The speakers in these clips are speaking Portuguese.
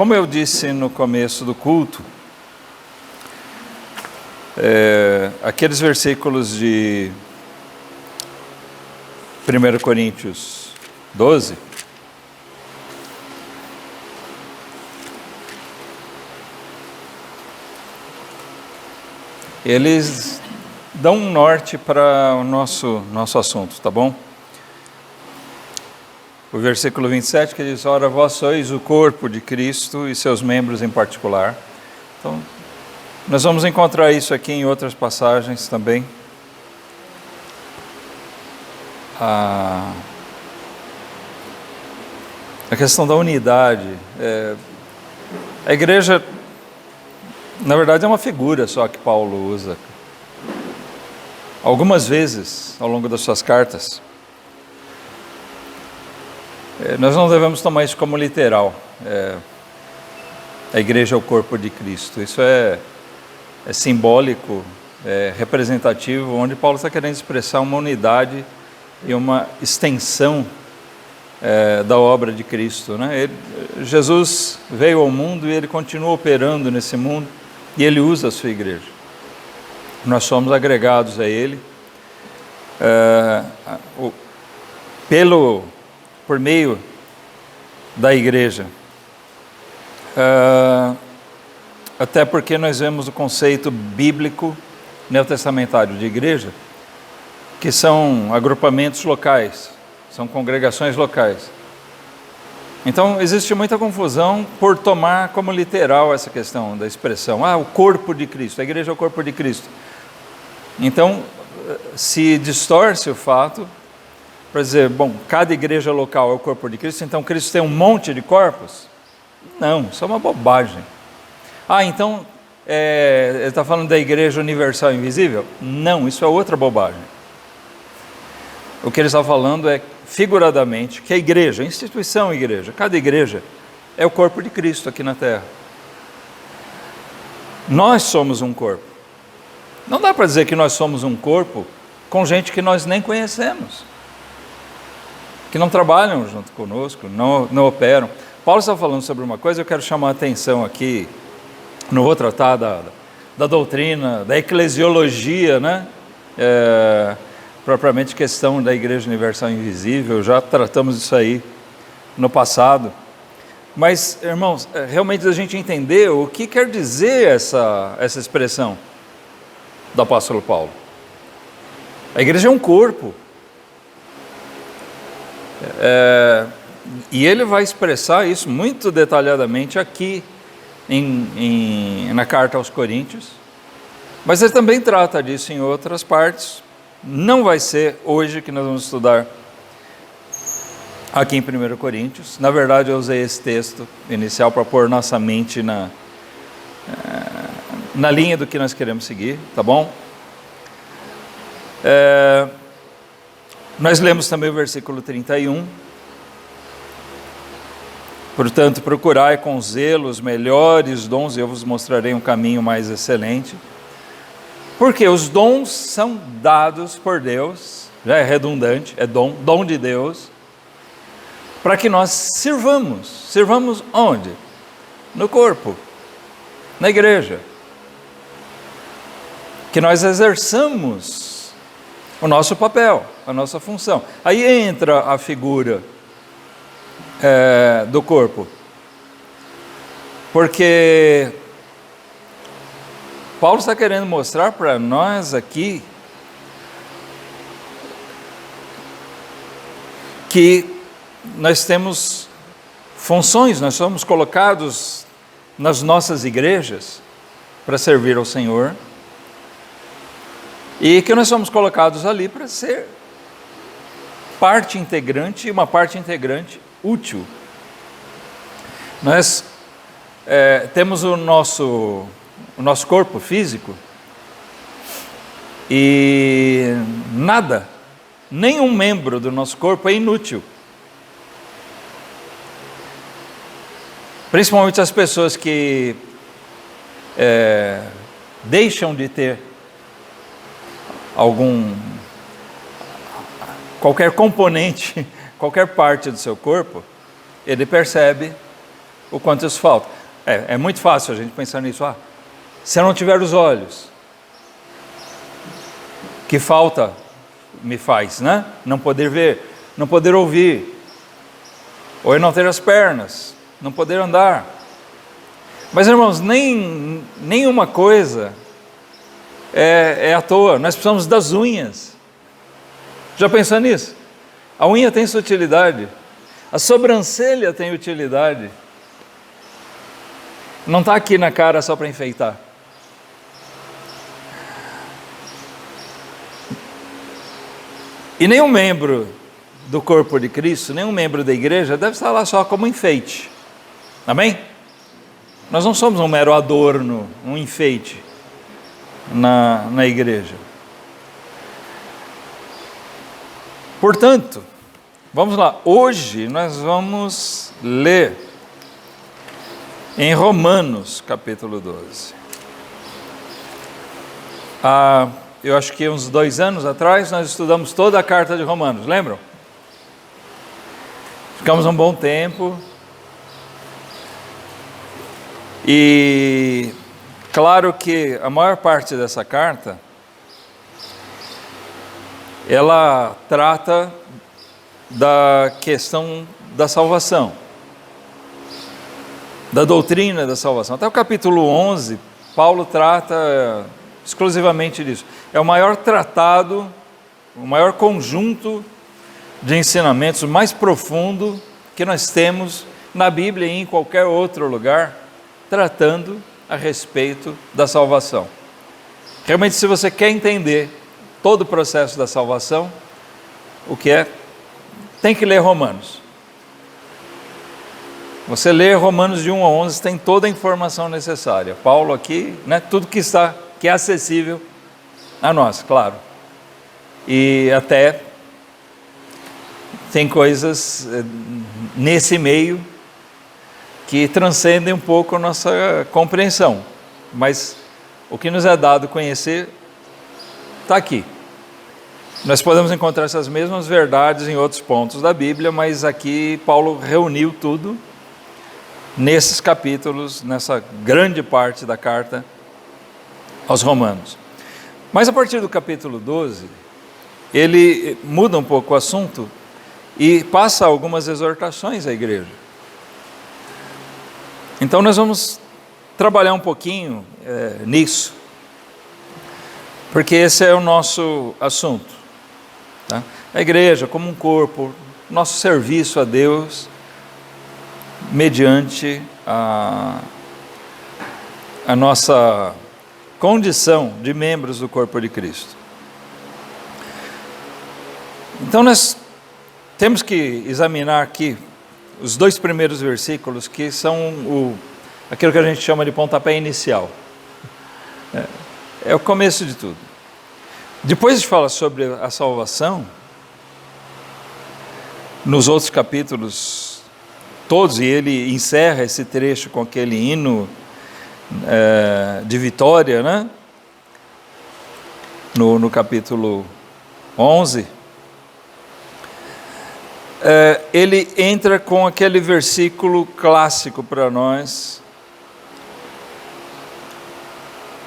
Como eu disse no começo do culto, aqueles versículos de 1 Coríntios 12, eles dão um norte para o nosso assunto, tá bom? O versículo 27 que diz: ora, vós sois o corpo de Cristo e seus membros em particular. Então, nós vamos encontrar isso aqui em outras passagens também. A questão da unidade. A igreja, na verdade, é uma figura só que Paulo usa algumas vezes ao longo das suas cartas. Nós não devemos tomar isso como literal. A igreja é o corpo de Cristo. Isso é simbólico, é representativo, onde Paulo está querendo expressar uma unidade e uma extensão da obra de Cristo, né? Jesus veio ao mundo e ele continua operando nesse mundo e ele usa a sua igreja. Nós somos agregados a ele por meio da igreja. Até porque nós vemos o conceito bíblico neotestamentário de igreja, que são agrupamentos locais, são congregações locais. Então existe muita confusão por tomar como literal essa questão da expressão, o corpo de Cristo, a igreja é o corpo de Cristo. Então se distorce o fato para dizer, bom, cada igreja local é o corpo de Cristo, então Cristo tem um monte de corpos? Não, isso é uma bobagem. Então ele está falando da igreja universal invisível? Não, isso é outra bobagem. O que ele está falando é, figuradamente, que a igreja, a instituição igreja, cada igreja é o corpo de Cristo aqui na terra. Nós somos um corpo. Não dá para dizer que nós somos um corpo com gente que nós nem conhecemos, que não trabalham junto conosco, não operam. Paulo está falando sobre uma coisa, eu quero chamar a atenção aqui, não vou tratar da doutrina, da eclesiologia, né? Propriamente questão da Igreja Universal Invisível, já tratamos disso aí no passado. Mas, irmãos, realmente a gente entender o que quer dizer essa expressão do apóstolo Paulo. A igreja é um corpo. E ele vai expressar isso muito detalhadamente aqui na carta aos Coríntios, mas ele também trata disso em outras partes. Não vai ser hoje que nós vamos estudar aqui em 1 Coríntios. Na verdade, eu usei esse texto inicial para pôr nossa mente na linha do que nós queremos seguir, tá bom? Nós lemos também o versículo 31. Portanto, procurai com zelo os melhores dons, e eu vos mostrarei um caminho mais excelente. Porque os dons são dados por Deus, já é redundante, é dom de Deus, para que nós sirvamos. Sirvamos onde? No corpo, na igreja. Que nós exerçamos o nosso papel, a nossa função. Aí entra a figura do corpo, porque Paulo está querendo mostrar para nós aqui que nós temos funções, nós somos colocados nas nossas igrejas para servir ao Senhor, e que nós somos colocados ali para ser parte integrante, e uma parte integrante útil. Nós temos o nosso corpo físico, e nenhum membro do nosso corpo é inútil. Principalmente as pessoas que deixam de ter qualquer componente, qualquer parte do seu corpo, ele percebe o quanto isso falta. É muito fácil a gente pensar nisso. Se eu não tiver os olhos, que falta me faz, né? Não poder ver, não poder ouvir, ou eu não ter as pernas, não poder andar. Mas, irmãos, nenhuma coisa é à toa. Nós precisamos das unhas. Já pensou nisso? A unha tem sua utilidade, a sobrancelha tem utilidade. Não está aqui na cara só para enfeitar. E nenhum membro do corpo de Cristo, nenhum membro da igreja deve estar lá só como enfeite. Amém? Nós não somos um mero adorno, um enfeite na igreja. Portanto, vamos lá. Hoje nós vamos ler em Romanos, capítulo 12. Eu acho que uns 2 anos atrás nós estudamos toda a carta de Romanos, lembram? Ficamos um bom tempo. E claro que a maior parte dessa carta, ela trata da questão da salvação, da doutrina da salvação. Até o capítulo 11, Paulo trata exclusivamente disso. É o maior tratado, o maior conjunto de ensinamentos, o mais profundo que nós temos na Bíblia e em qualquer outro lugar, tratando a respeito da salvação. Realmente, se você quer entender todo o processo da salvação, tem que ler Romanos. Você lê Romanos de 1 a 11, tem toda a informação necessária. Paulo aqui, né, tudo que é acessível a nós, claro. E até tem coisas nesse meio que transcendem um pouco a nossa compreensão. Mas o que nos é dado conhecer está aqui. Nós podemos encontrar essas mesmas verdades em outros pontos da Bíblia, mas aqui Paulo reuniu tudo nesses capítulos, nessa grande parte da carta aos Romanos. Mas a partir do capítulo 12, ele muda um pouco o assunto e passa algumas exortações à igreja. Então nós vamos trabalhar um pouquinho nisso, porque esse é o nosso assunto, tá? A igreja como um corpo, nosso serviço a Deus, mediante a nossa condição de membros do corpo de Cristo. Então nós temos que examinar aqui os 2 primeiros versículos, que são aquilo que a gente chama de pontapé inicial. É o começo de tudo. Depois de falar sobre a salvação, nos outros capítulos todos, e ele encerra esse trecho com aquele hino de vitória, né? No capítulo 11, ele entra com aquele versículo clássico para nós,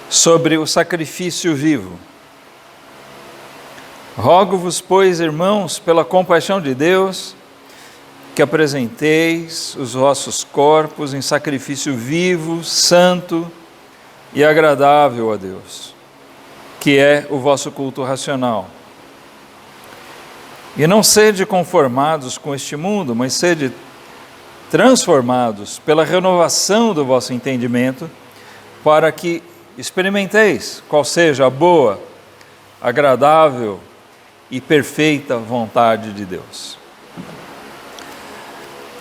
sobre o sacrifício vivo. Rogo-vos, pois, irmãos, pela compaixão de Deus, que apresenteis os vossos corpos em sacrifício vivo, santo e agradável a Deus, que é o vosso culto racional. E não sede conformados com este mundo, mas sede transformados pela renovação do vosso entendimento, para que experimenteis qual seja a boa, agradável e perfeita vontade de Deus.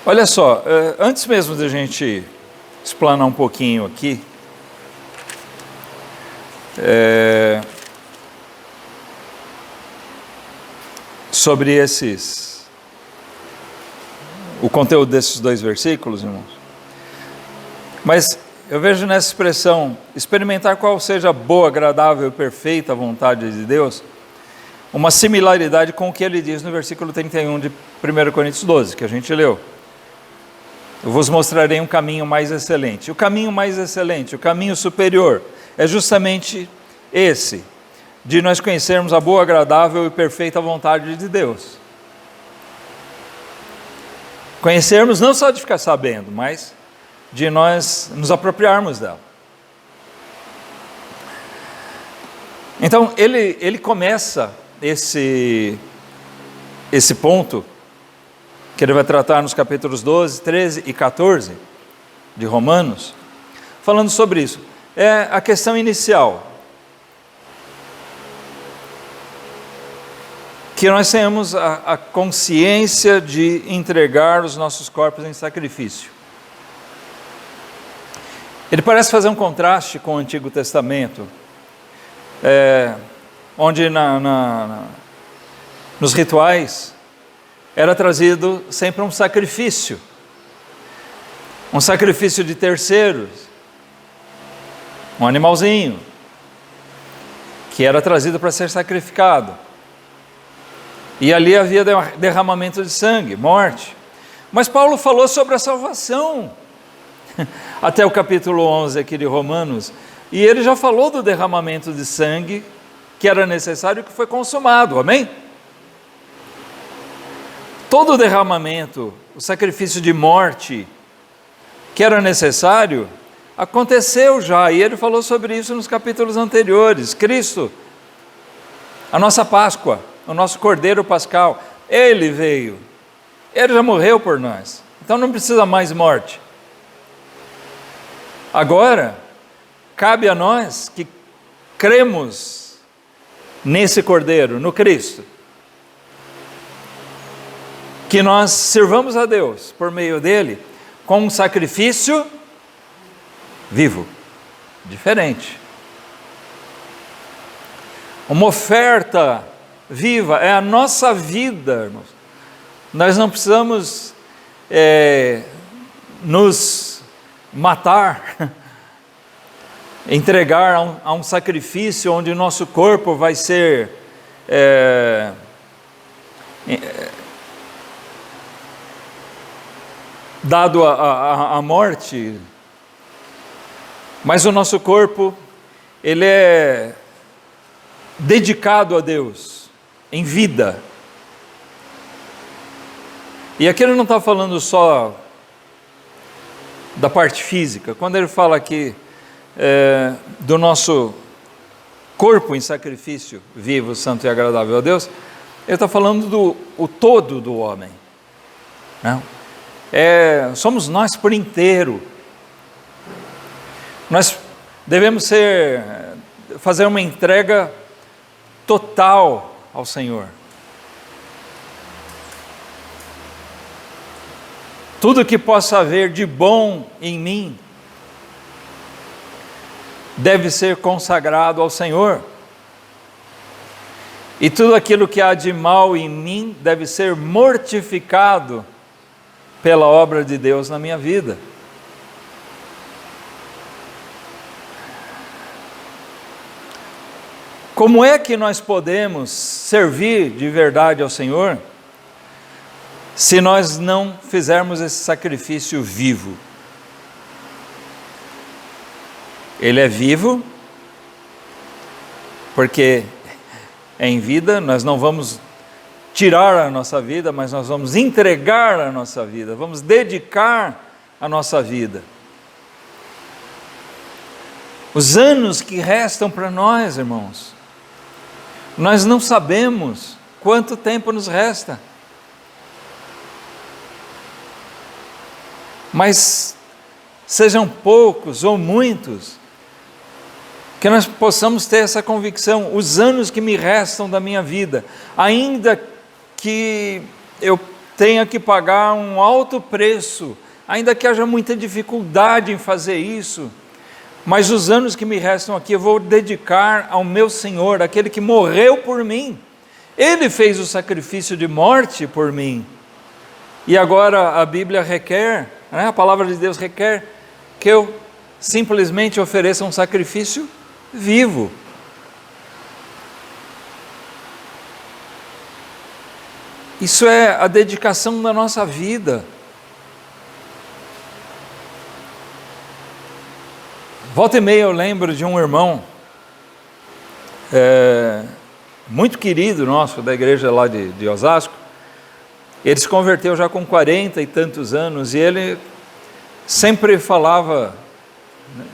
Olha só, antes mesmo de a gente explanar um pouquinho aqui, sobre o conteúdo desses 2 versículos, irmãos. Mas eu vejo nessa expressão, experimentar qual seja a boa, agradável e perfeita vontade de Deus, uma similaridade com o que ele diz no versículo 31 de 1 Coríntios 12, que a gente leu. eu vos mostrarei um caminho mais excelente. O caminho mais excelente, o caminho superior, é justamente esse, de nós conhecermos a boa, agradável e perfeita vontade de Deus. Conhecermos não só de ficar sabendo, mas de nós nos apropriarmos dela. Então, ele começa esse ponto, que ele vai tratar nos capítulos 12, 13 e 14 de Romanos, falando sobre isso. É a questão inicial. Que nós tenhamos a consciência de entregar os nossos corpos em sacrifício. Ele parece fazer um contraste com o Antigo Testamento, onde nos rituais era trazido sempre um sacrifício de terceiros, um animalzinho, que era trazido para ser sacrificado. E ali havia derramamento de sangue, morte. Mas Paulo falou sobre a salvação, até o capítulo 11 aqui de Romanos, e ele já falou do derramamento de sangue, que era necessário e que foi consumado, amém? Todo o derramamento, o sacrifício de morte, que era necessário, aconteceu já, e ele falou sobre isso nos capítulos anteriores. Cristo, a nossa Páscoa, o nosso Cordeiro Pascal, ele veio, ele já morreu por nós, então não precisa mais morte. Agora, cabe a nós que cremos nesse Cordeiro, no Cristo, que nós sirvamos a Deus por meio dele com um sacrifício vivo, diferente. Uma oferta viva, é a nossa vida, irmãos. Nós não precisamos nos matar, entregar a um sacrifício onde o nosso corpo vai ser dado à morte, mas o nosso corpo, ele é dedicado a Deus, em vida. E aqui ele não está falando só da parte física. Quando ele fala aqui do nosso corpo em sacrifício vivo, santo e agradável a Deus, ele está falando do todo do homem. Não? Somos nós por inteiro. Nós devemos fazer uma entrega total ao Senhor. Tudo que possa haver de bom em mim deve ser consagrado ao Senhor. E tudo aquilo que há de mal em mim deve ser mortificado pela obra de Deus na minha vida. Como é que nós podemos servir de verdade ao Senhor se nós não fizermos esse sacrifício vivo? Ele é vivo, porque em vida nós não vamos tirar a nossa vida, mas nós vamos entregar a nossa vida, vamos dedicar a nossa vida. Os anos que restam para nós, irmãos, nós não sabemos quanto tempo nos resta. Mas sejam poucos ou muitos, que nós possamos ter essa convicção, os anos que me restam da minha vida, ainda que eu tenha que pagar um alto preço, ainda que haja muita dificuldade em fazer isso, mas os anos que me restam aqui eu vou dedicar ao meu Senhor, aquele que morreu por mim. Ele fez o sacrifício de morte por mim. E agora a Bíblia requer, a palavra de Deus requer que eu simplesmente ofereça um sacrifício vivo. Isso é a dedicação da nossa vida. Volta e meia eu lembro de um irmão muito querido nosso, da igreja lá de Osasco. Ele se converteu já com 40 e tantos anos, e ele sempre falava, né,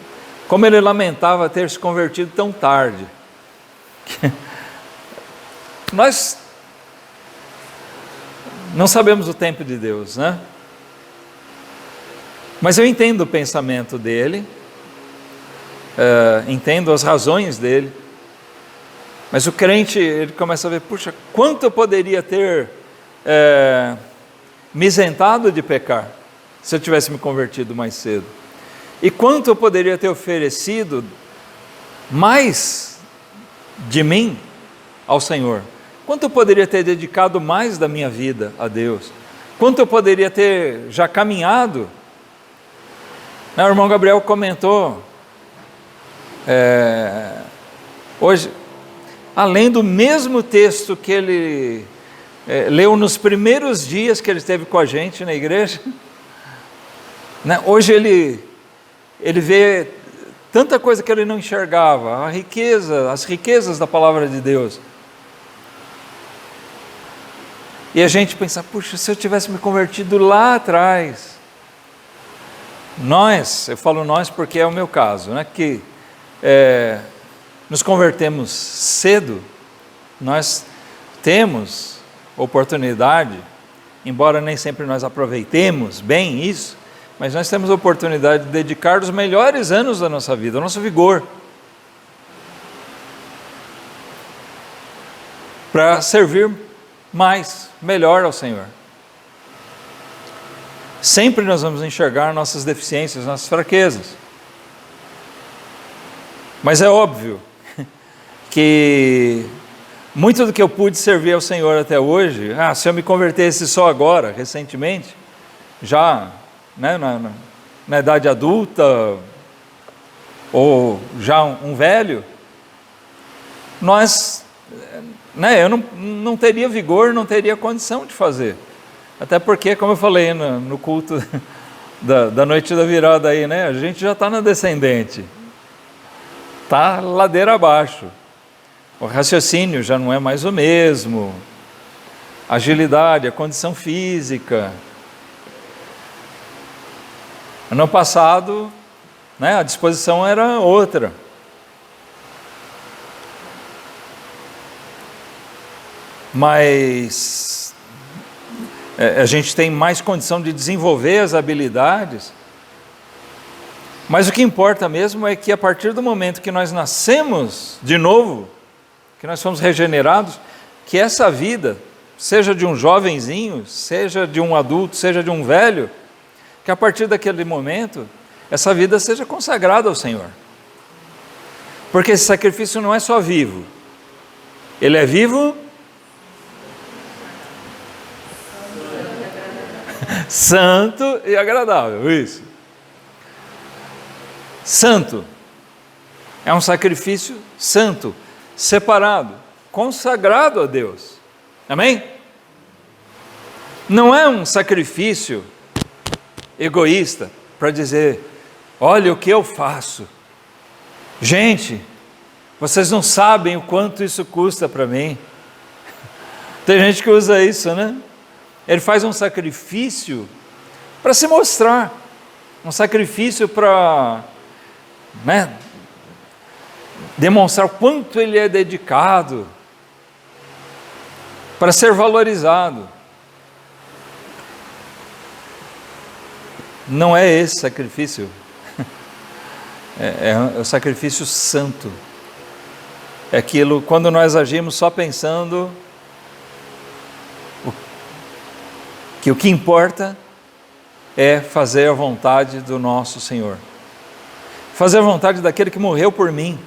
como ele lamentava ter se convertido tão tarde. Nós não sabemos o tempo de Deus, né? Mas eu entendo o pensamento dele, entendo as razões dele, mas o crente, ele começa a ver, puxa, quanto eu poderia ter me isentado de pecar, se eu tivesse me convertido mais cedo, e quanto eu poderia ter oferecido mais de mim ao Senhor, quanto eu poderia ter dedicado mais da minha vida a Deus, quanto eu poderia ter já caminhado. O irmão Gabriel comentou hoje, além do mesmo texto que ele leu nos primeiros dias que ele esteve com a gente na igreja, né? Hoje ele vê tanta coisa que ele não enxergava, as riquezas da palavra de Deus. E a gente pensa, puxa, se eu tivesse me convertido lá atrás. Eu falo nós porque é o meu caso, né? Que nos convertemos cedo, nós temos oportunidade, embora nem sempre nós aproveitemos bem isso, mas nós temos a oportunidade de dedicar os melhores anos da nossa vida, o nosso vigor, para servir melhor ao Senhor. Sempre nós vamos enxergar nossas deficiências, nossas fraquezas, mas é óbvio que muito do que eu pude servir ao Senhor até hoje, se eu me convertesse só agora, recentemente, já, né, na idade adulta, ou já um velho, eu não teria vigor, não teria condição de fazer. Até porque, como eu falei no culto da noite da virada aí, né, a gente já está na descendente, está ladeira abaixo. O raciocínio já não é mais o mesmo, a agilidade, a condição física. Ano passado, né, a disposição era outra. Mas a gente tem mais condição de desenvolver as habilidades. Mas o que importa mesmo é que a partir do momento que nós nascemos de novo, que nós fomos regenerados, que essa vida, seja de um jovenzinho, seja de um adulto, seja de um velho, que a partir daquele momento, essa vida seja consagrada ao Senhor. Porque esse sacrifício não é só vivo, ele é vivo, santo e agradável, isso. Santo, é um sacrifício santo, separado, consagrado a Deus, amém? Não é um sacrifício egoísta, para dizer, olha o que eu faço, gente, vocês não sabem o quanto isso custa para mim. Tem gente que usa isso, né? Ele faz um sacrifício para se mostrar, um sacrifício para, né, demonstrar o quanto ele é dedicado, para ser valorizado. Não é esse sacrifício, é o sacrifício santo, é aquilo quando nós agimos só pensando que o que importa é fazer a vontade do nosso Senhor, fazer a vontade daquele que morreu por mim,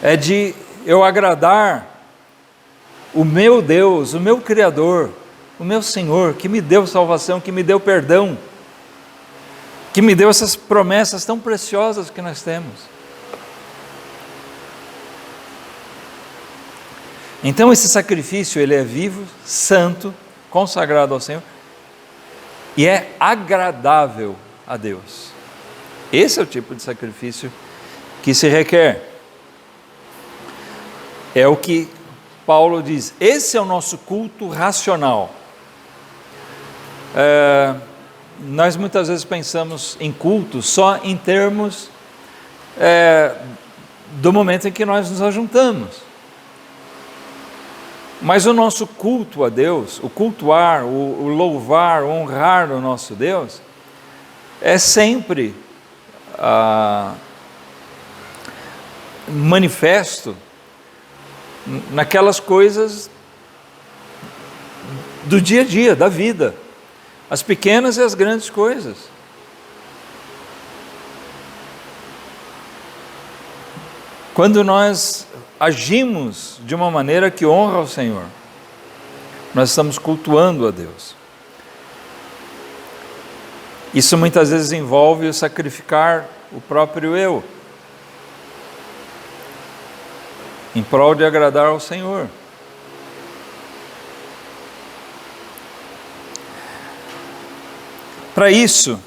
é de eu agradar o meu Deus, o meu Criador, o meu Senhor, que me deu salvação, que me deu perdão, que me deu essas promessas tão preciosas que nós temos. Então esse sacrifício, ele é vivo, santo, consagrado ao Senhor, e é agradável a Deus. Esse é o tipo de sacrifício que se requer. É o que Paulo diz, esse é o nosso culto racional. Nós muitas vezes pensamos em culto só em termos do momento em que nós nos ajuntamos. Mas o nosso culto a Deus, o cultuar, o louvar, o honrar o nosso Deus, é sempre manifesto naquelas coisas do dia a dia, da vida, as pequenas e as grandes coisas. Quando nós agimos de uma maneira que honra ao Senhor, nós estamos cultuando a Deus. Isso muitas vezes envolve o sacrificar o próprio eu, em prol de agradar ao Senhor. Para isso,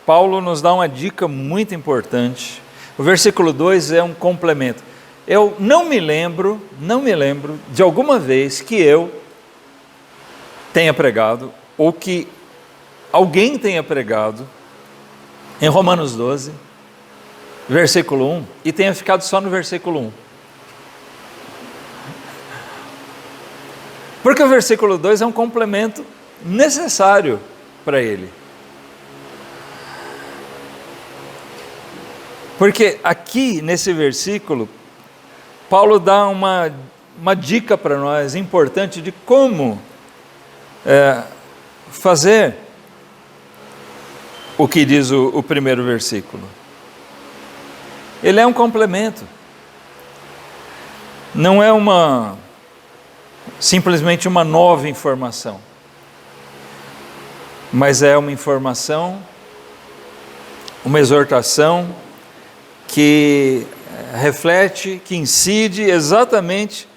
Paulo nos dá uma dica muito importante. O versículo 2 é um complemento. Eu não me lembro de alguma vez que eu tenha pregado, ou que alguém tenha pregado, em Romanos 12, versículo 1, e tenha ficado só no versículo 1. Porque o versículo 2 é um complemento necessário para ele. Porque aqui, nesse versículo, Paulo dá uma dica para nós importante de como fazer o que diz o primeiro versículo. Ele é um complemento. Não é simplesmente uma nova informação, mas é uma informação, uma exortação que reflete, que incide exatamente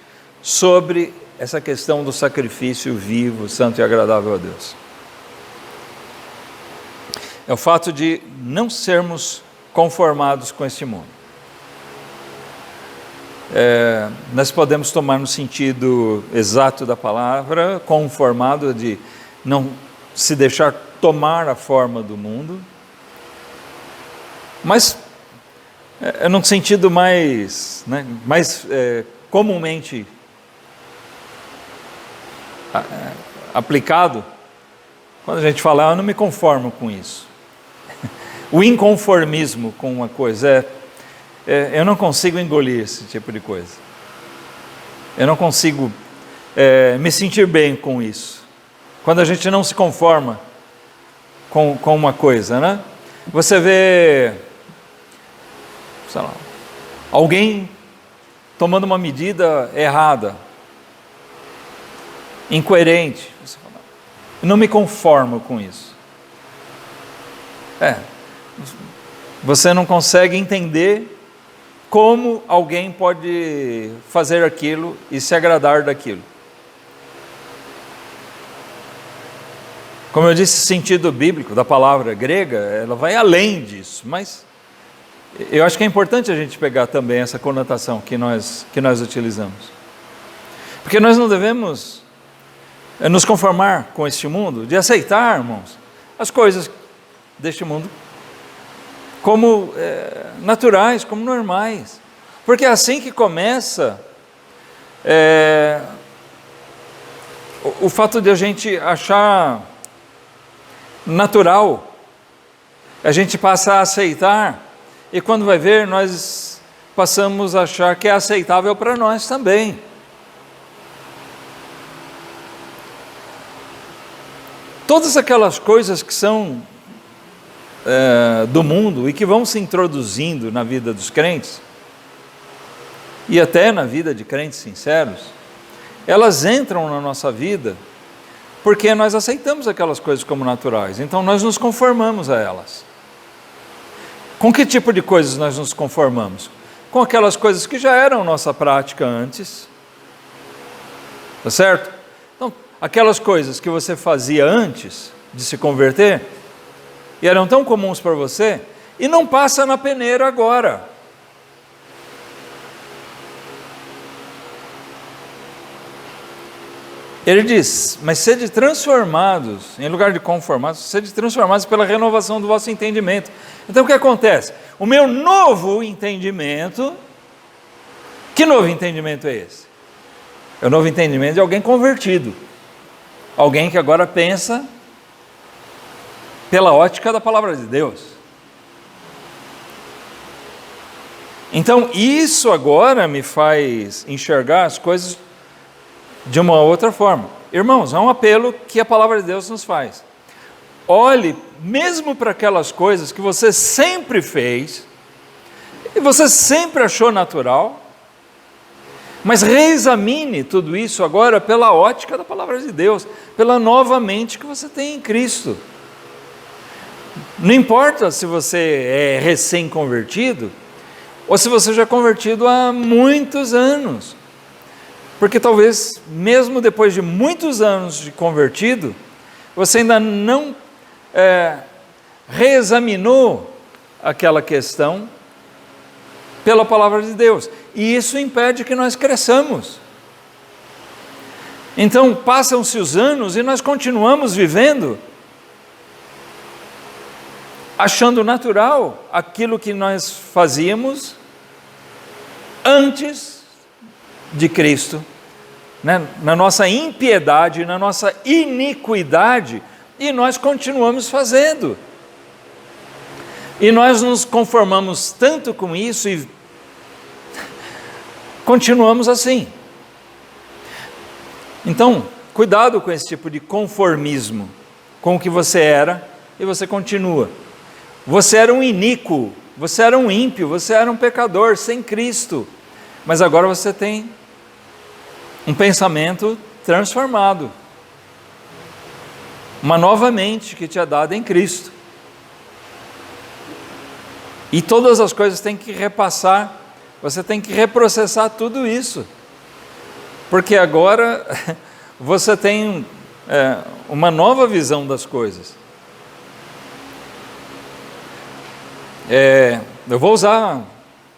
sobre essa questão do sacrifício vivo, santo e agradável a Deus. É o fato de não sermos conformados com este mundo. Nós podemos tomar no sentido exato da palavra, conformado, de não se deixar tomar a forma do mundo, mas num sentido mais comumente aplicado, quando a gente fala, eu não me conformo com isso. O inconformismo com uma coisa eu não consigo engolir esse tipo de coisa. Eu não consigo me sentir bem com isso. Quando a gente não se conforma com uma coisa, né? Você vê, sei lá, alguém tomando uma medida errada, incoerente. Você fala, eu não me conformo com isso. Você não consegue entender como alguém pode fazer aquilo e se agradar daquilo. Como eu disse, o sentido bíblico da palavra grega, ela vai além disso, mas eu acho que é importante a gente pegar também essa conotação que nós utilizamos. Porque nós não devemos nos conformar com este mundo, de aceitar, irmãos, as coisas deste mundo como naturais, como normais. Porque é assim que começa o fato de a gente achar natural, a gente passa a aceitar, e quando vai ver, nós passamos a achar que é aceitável para nós também. Todas aquelas coisas que são do mundo e que vão se introduzindo na vida dos crentes, e até na vida de crentes sinceros, elas entram na nossa vida porque nós aceitamos aquelas coisas como naturais, então nós nos conformamos a elas. Com que tipo de coisas nós nos conformamos? Com aquelas coisas que já eram nossa prática antes, tá certo? Então, aquelas coisas que você fazia antes de se converter, e eram tão comuns para você, e não passa na peneira agora. Ele diz, mas sede transformados, em lugar de conformados, sede transformados pela renovação do vosso entendimento. Então o que acontece? O meu novo entendimento, que novo entendimento é esse? É o novo entendimento de alguém convertido. Alguém que agora pensa pela ótica da palavra de Deus. Então isso agora me faz enxergar as coisas de uma outra forma. Irmãos, é um apelo que a palavra de Deus nos faz. Olhe mesmo para aquelas coisas que você sempre fez, e você sempre achou natural, mas reexamine tudo isso agora pela ótica da palavra de Deus, pela nova mente que você tem em Cristo. Não importa se você é recém-convertido, ou se você já é convertido há muitos anos. Porque talvez, mesmo depois de muitos anos de convertido, você ainda não reexaminou aquela questão pela palavra de Deus. E isso impede que nós cresçamos. Então, passam-se os anos e nós continuamos vivendo achando natural aquilo que nós fazíamos antes de Cristo, né? Na nossa impiedade, na nossa iniquidade, e nós continuamos fazendo. E nós nos conformamos tanto com isso e continuamos assim. Então, cuidado com esse tipo de conformismo, com o que você era e você continua. Você era um iníquo, você era um ímpio, você era um pecador sem Cristo, mas agora você tem um pensamento transformado, uma nova mente que te é dada em Cristo. E todas as coisas têm que repassar, você tem que reprocessar tudo isso, porque agora você tem uma nova visão das coisas. Eu vou usar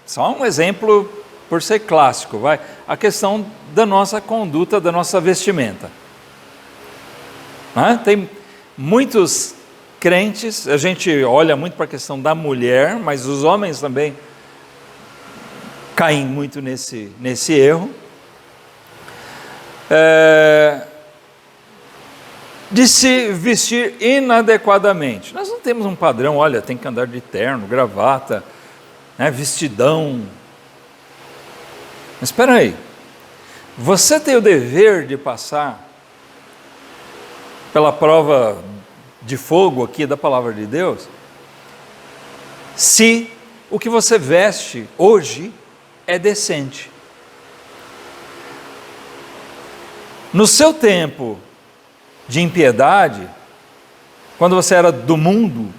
só um exemplo por ser clássico, a questão da nossa conduta, da nossa vestimenta. Tem muitos crentes, a gente olha muito para a questão da mulher, mas os homens também caem muito nesse erro, de se vestir inadequadamente. Nós não temos um padrão, olha, tem que andar de terno, gravata, vestidão. Mas espera aí, você tem o dever de passar pela prova de fogo aqui da palavra de Deus, se o que você veste hoje é decente. No seu tempo de impiedade, quando você era do mundo,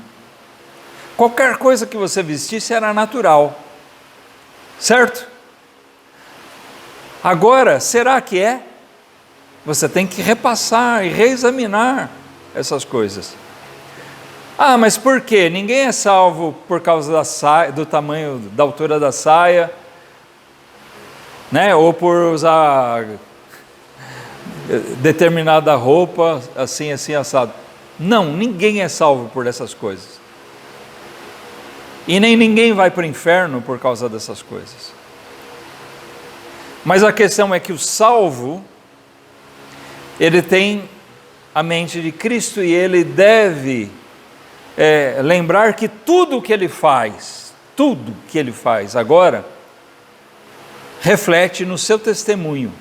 qualquer coisa que você vestisse era natural, certo? Agora, será que é? Você tem que repassar e reexaminar essas coisas. Mas por quê? Ninguém é salvo por causa da saia, do tamanho, da altura da saia, ou por usar determinada roupa, assim, assado. Não, ninguém é salvo por essas coisas. E nem ninguém vai para o inferno por causa dessas coisas. Mas a questão é que o salvo, ele tem a mente de Cristo e ele deve lembrar que tudo que ele faz agora, reflete no seu testemunho.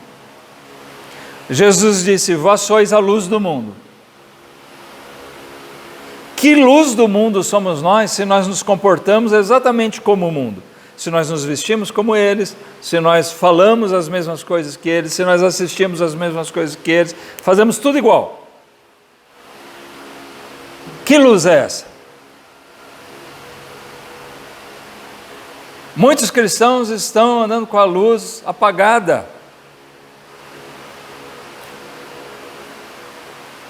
Jesus disse, vós sois a luz do mundo. Que luz do mundo somos nós se nós nos comportamos exatamente como o mundo? Se nós nos vestimos como eles, se nós falamos as mesmas coisas que eles, se nós assistimos as mesmas coisas que eles, fazemos tudo igual. Que luz é essa? Muitos cristãos estão andando com a luz apagada,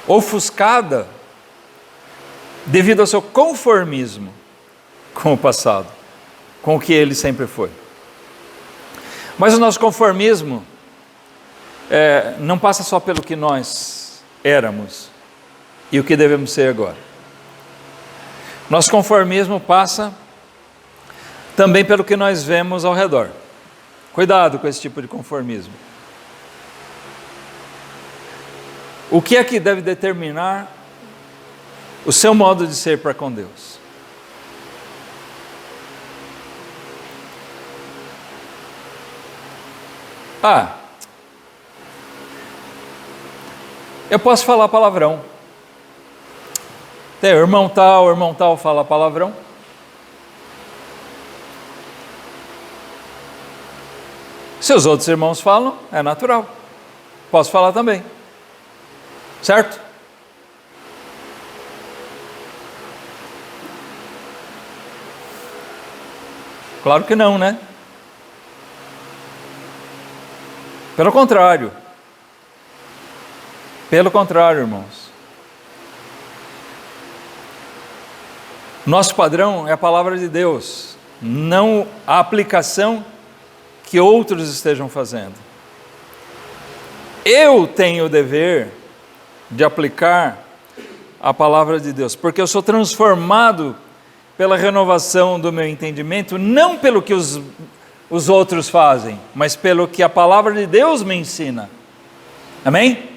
ofuscada, devido ao seu conformismo. com o passado, com o que ele sempre foi. Mas o nosso conformismo não passa só pelo que nós éramos e o que devemos ser agora. Nosso conformismo passa também pelo que nós vemos ao redor. Cuidado com esse tipo de conformismo. O que é que deve determinar o seu modo de ser para com Deus? Eu posso falar palavrão. Tem o irmão tal fala palavrão. Se os outros irmãos falam, é natural. Posso falar também. Certo? Claro que não, né? Pelo contrário. Pelo contrário, irmãos. Nosso padrão é a palavra de Deus, não a aplicação que outros estejam fazendo. Eu tenho o dever de aplicar a palavra de Deus, porque eu sou transformado pela renovação do meu entendimento, não pelo que os outros fazem, mas pelo que a palavra de Deus me ensina. Amém?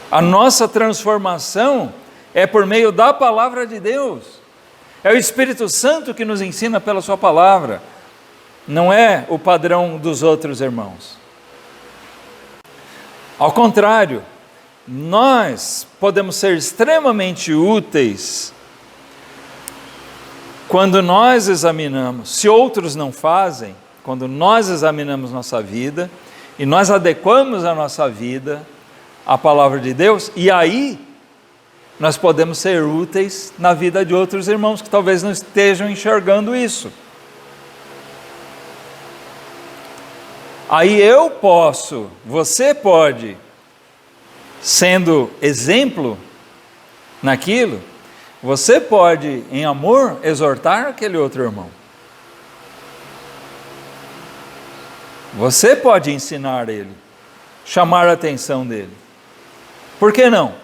A nossa transformação é por meio da palavra de Deus. É o Espírito Santo que nos ensina pela sua palavra. Não é o padrão dos outros irmãos. Ao contrário, nós podemos ser extremamente úteis quando nós examinamos, se outros não fazem, quando nós examinamos nossa vida e nós adequamos a nossa vida à palavra de Deus, e aí nós podemos ser úteis na vida de outros irmãos que talvez não estejam enxergando isso. Aí eu posso, você pode, sendo exemplo naquilo, você pode, em amor, exortar aquele outro irmão. Você pode ensinar ele, chamar a atenção dele. Por que não?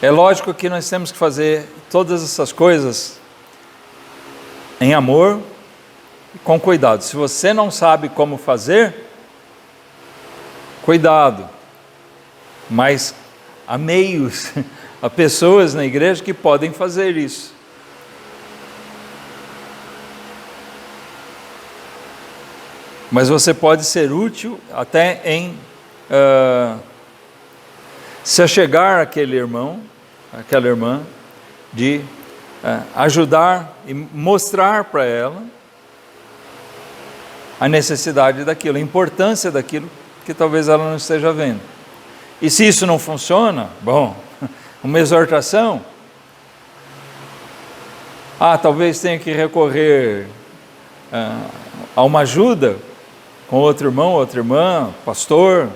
É lógico que nós temos que fazer todas essas coisas em amor e com cuidado. Se você não sabe como fazer, cuidado. Mas há meios, há pessoas na igreja que podem fazer isso. Mas você pode ser útil até em se achegar àquele irmão, àquela irmã, de ajudar e mostrar para ela a necessidade daquilo, a importância daquilo que talvez ela não esteja vendo. E se isso não funciona, bom, uma exortação, talvez tenha que recorrer a uma ajuda com outro irmão, outra irmã, pastor.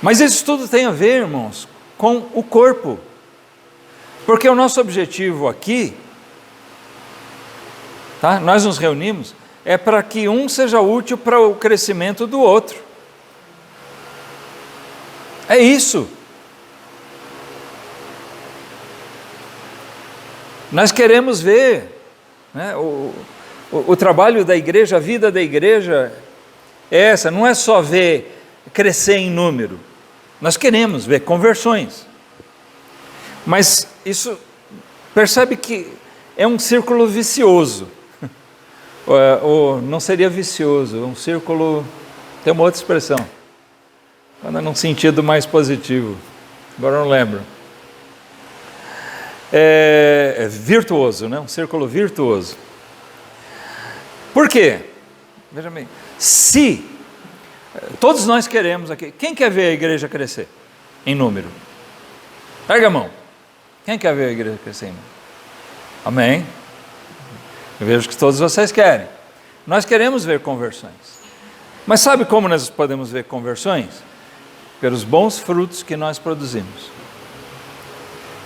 Mas isso tudo tem a ver, irmãos, com o corpo. Porque o nosso objetivo aqui, tá? Nós nos reunimos, é para que um seja útil para o crescimento do outro. É isso. Nós queremos ver, né, o trabalho da igreja, a vida da igreja é essa, não é só ver crescer em número. Nós queremos ver conversões. Mas isso, percebe que é um círculo vicioso. Ou não seria vicioso, um círculo, tem uma outra expressão, quando é num sentido mais positivo, agora eu não lembro. É virtuoso, né? Um círculo virtuoso. Por quê? Veja bem, se todos nós queremos aqui, quem quer ver a igreja crescer em número? Pega a mão. Quem quer ver a igreja crescer em número? Amém? Eu vejo que todos vocês querem. Nós queremos ver conversões. Mas sabe como nós podemos ver conversões? Pelos bons frutos que nós produzimos.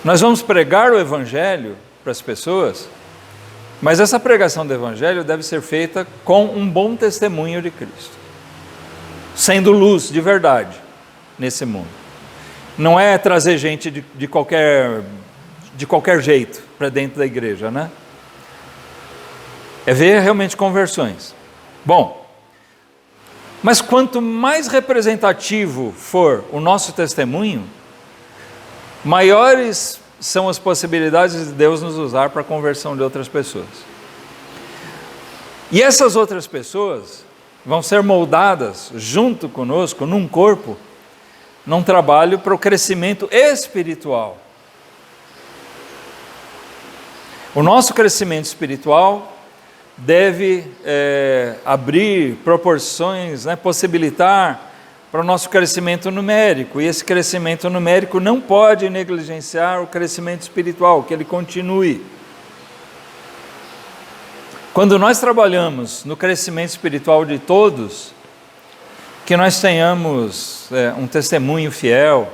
Nós vamos pregar o Evangelho para as pessoas, mas essa pregação do Evangelho deve ser feita com um bom testemunho de Cristo, sendo luz de verdade nesse mundo. Não é trazer gente de qualquer jeito para dentro da igreja, né? É ver realmente conversões. Bom, mas quanto mais representativo for o nosso testemunho, maiores são as possibilidades de Deus nos usar para a conversão de outras pessoas. E essas outras pessoas vão ser moldadas junto conosco, num corpo, num trabalho para o crescimento espiritual. O nosso crescimento espiritual deve abrir proporções, possibilitar para o nosso crescimento numérico, e esse crescimento numérico não pode negligenciar o crescimento espiritual, que ele continue. Quando nós trabalhamos no crescimento espiritual de todos, que nós tenhamos um testemunho fiel,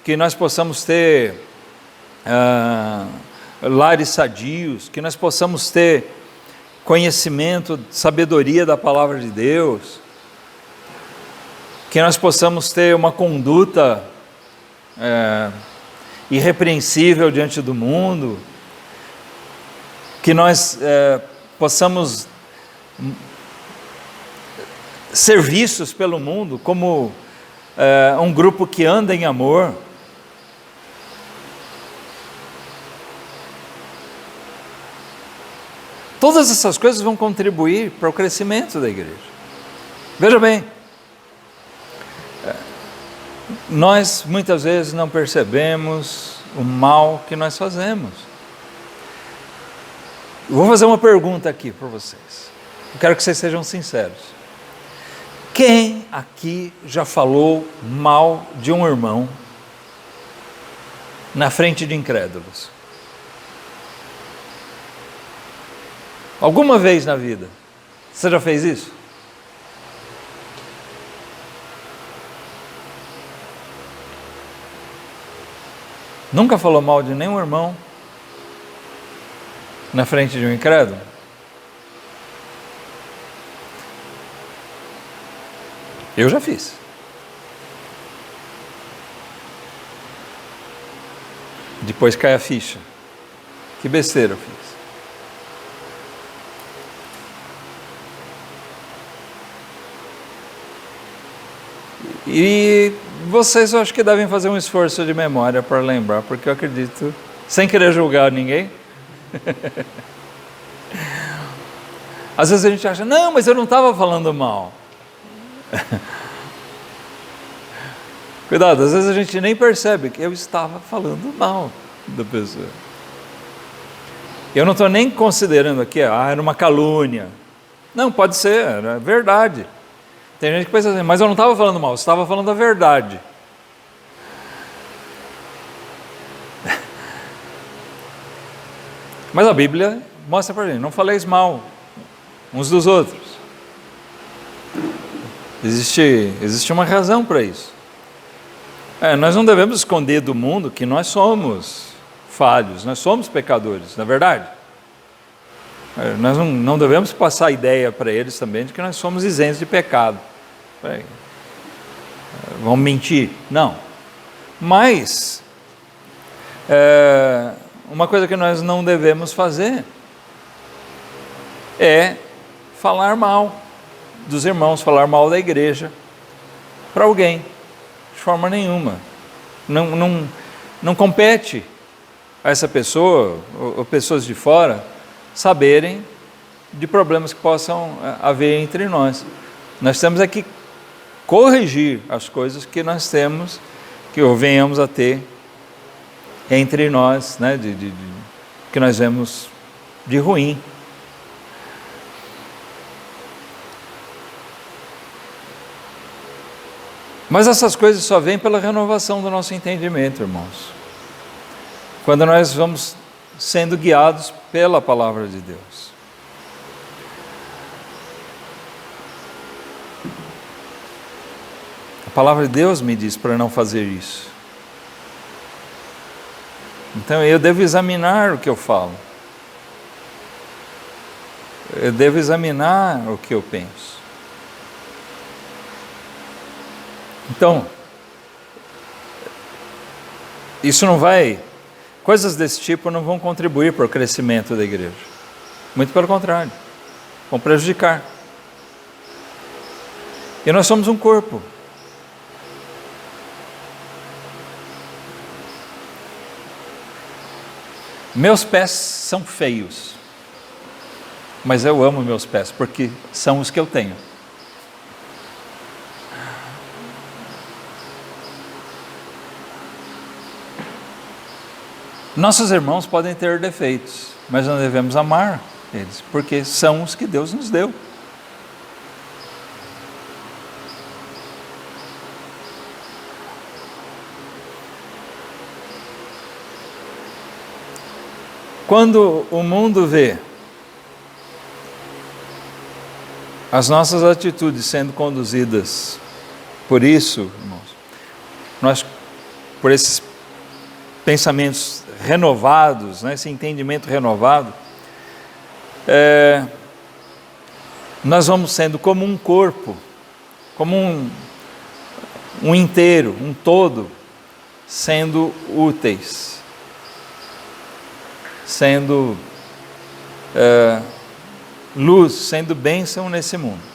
que nós possamos ter lares sadios, que nós possamos ter conhecimento, sabedoria da palavra de Deus, que nós possamos ter uma conduta irrepreensível diante do mundo, que nós possamos ser vistos pelo mundo como um grupo que anda em amor. Todas essas coisas vão contribuir para o crescimento da igreja. Veja bem, nós muitas vezes não percebemos o mal que nós fazemos. Eu vou fazer uma pergunta aqui para vocês. Eu quero que vocês sejam sinceros. Quem aqui já falou mal de um irmão na frente de incrédulos? Alguma vez na vida? Você já fez isso? Nunca falou mal de nenhum irmão na frente de um incrédulo? Eu já fiz. Depois cai a ficha. Que besteira eu fiz. E vocês, eu acho que devem fazer um esforço de memória para lembrar, porque eu acredito, sem querer julgar ninguém, às vezes a gente acha, não, mas eu não estava falando mal. Cuidado, às vezes a gente nem percebe que eu estava falando mal da pessoa. Eu não estou nem considerando aqui, era uma calúnia. Não, pode ser, é verdade. Tem gente que pensa assim, mas eu não estava falando mal, eu estava falando a verdade. Mas a Bíblia mostra para a gente, não faleis mal uns dos outros. Existe uma razão para isso. Nós não devemos esconder do mundo que nós somos falhos, nós somos pecadores, não é verdade? Nós não devemos passar a ideia para eles também de que nós somos isentos de pecado. Vão mentir? Não. Mas uma coisa que nós não devemos fazer é falar mal dos irmãos, falar mal da igreja para alguém, de forma nenhuma. Não compete a essa pessoa ou pessoas de fora saberem de problemas que possam haver entre nós. Nós temos aqui corrigir as coisas que nós temos, que venhamos a ter entre nós, que nós vemos de ruim. Mas essas coisas só vêm pela renovação do nosso entendimento, irmãos. Quando nós vamos sendo guiados pela palavra de Deus. palavra de Deus me diz para não fazer isso. Então eu devo examinar o que eu falo. Eu devo examinar o que eu penso. Então, isso não vai... Coisas desse tipo não vão contribuir para o crescimento da igreja. Muito pelo contrário, vão prejudicar. E nós somos um corpo. Meus pés são feios, mas eu amo meus pés, porque são os que eu tenho. Nossos irmãos podem ter defeitos, mas nós devemos amar eles, porque são os que Deus nos deu. Quando o mundo vê as nossas atitudes sendo conduzidas por isso, irmãos, por esses pensamentos renovados, esse entendimento renovado, nós vamos sendo como um corpo, como um inteiro, um todo, sendo úteis, sendo luz, sendo bênção nesse mundo.